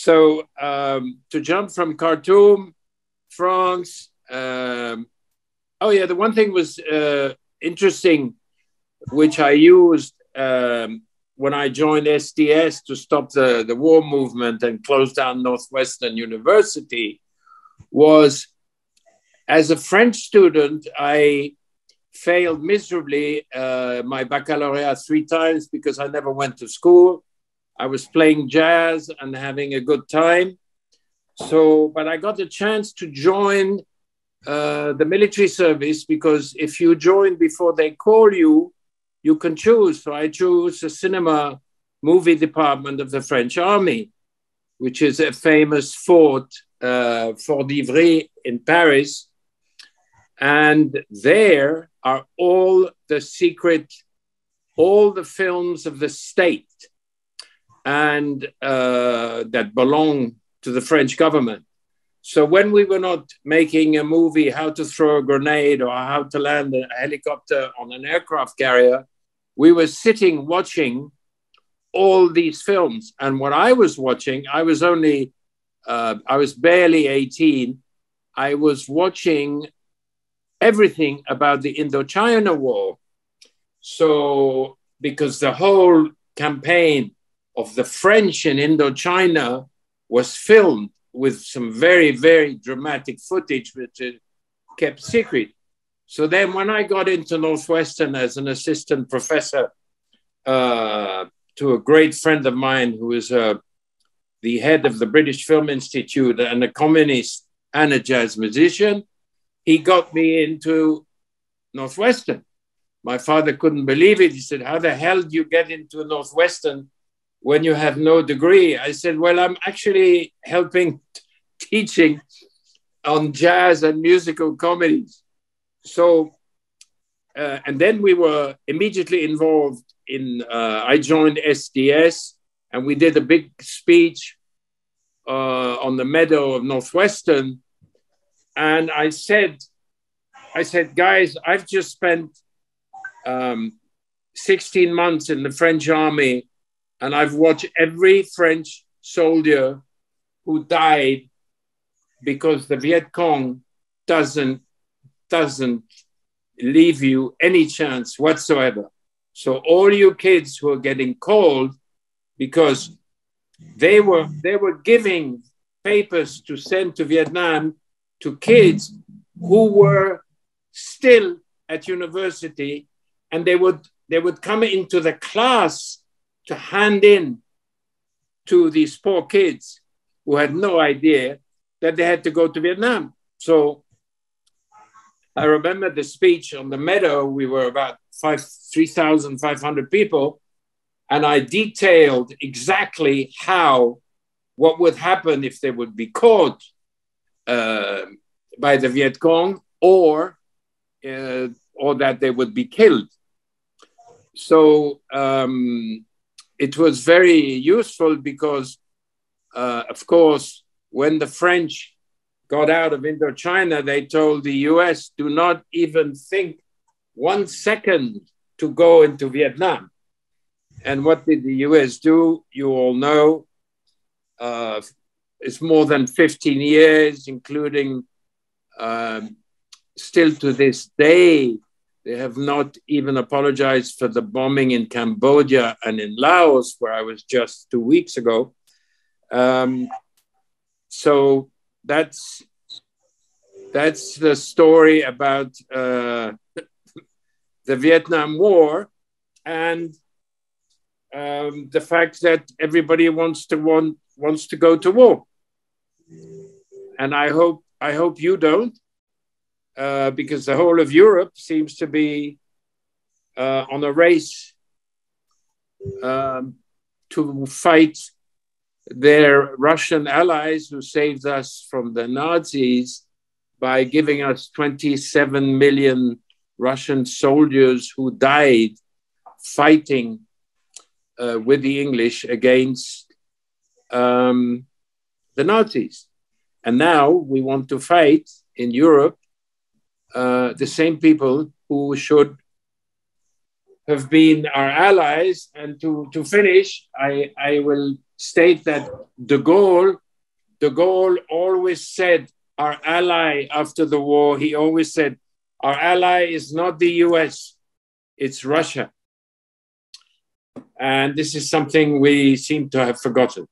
To jump from Khartoum, France. Oh yeah, the one thing was interesting, which I used when I joined SDS to stop the war movement and close down Northwestern University, was as a French student, I failed miserably my baccalaureate 3 times because I never went to school. I was playing jazz and having a good time. But I got a chance to join the military service, because if you join before they call you, you can choose. So I chose the cinema movie department of the French army, which is a famous fort, Fort d'Ivry in Paris. And there are all the films of the state and that belong to the French government. So when we were not making a movie, how to throw a grenade or how to land a helicopter on an aircraft carrier, we were sitting watching all these films. And what I was watching, I was barely 18. I was watching everything about the Indochina War. So, because the whole campaign of the French in Indochina was filmed with some very, very dramatic footage, which is kept secret. So then when I got into Northwestern as an assistant professor to a great friend of mine who is the head of the British Film Institute and a communist and a jazz musician, he got me into Northwestern. My father couldn't believe it. He said, how the hell do you get into Northwestern when you have no degree? I said, well, I'm actually helping teaching on jazz and musical comedies. So, and then we were immediately involved in, I joined SDS and we did a big speech on the meadow of Northwestern. And I said, guys, I've just spent 16 months in the French army, and I've watched every French soldier who died because the Viet Cong doesn't leave you any chance whatsoever. So all you kids who are getting called, because they were giving papers to send to Vietnam to kids who were still at university, and they would come into the class to hand in to these poor kids who had no idea that they had to go to Vietnam. So I remember the speech on the meadow. We were about 3,500 people, and I detailed exactly what would happen if they would be caught by the Viet Cong, or that they would be killed. So it was very useful because, of course, when the French got out of Indochina, they told the US, do not even think 1 second to go into Vietnam. And what did the US do? You all know. It's more than 15 years, including still to this day, they have not even apologized for the bombing in Cambodia and in Laos, where I was just 2 weeks ago. So that's the story about the Vietnam War, and the fact that everybody wants to go to war. And I hope you don't. Because the whole of Europe seems to be on a race to fight their Russian allies who saved us from the Nazis by giving us 27 million Russian soldiers who died fighting with the English against the Nazis. And now we want to fight in Europe the same people who should have been our allies. And to finish, I will state that de Gaulle always said, our ally after the war, he always said, our ally is not the US, it's Russia. And this is something we seem to have forgotten.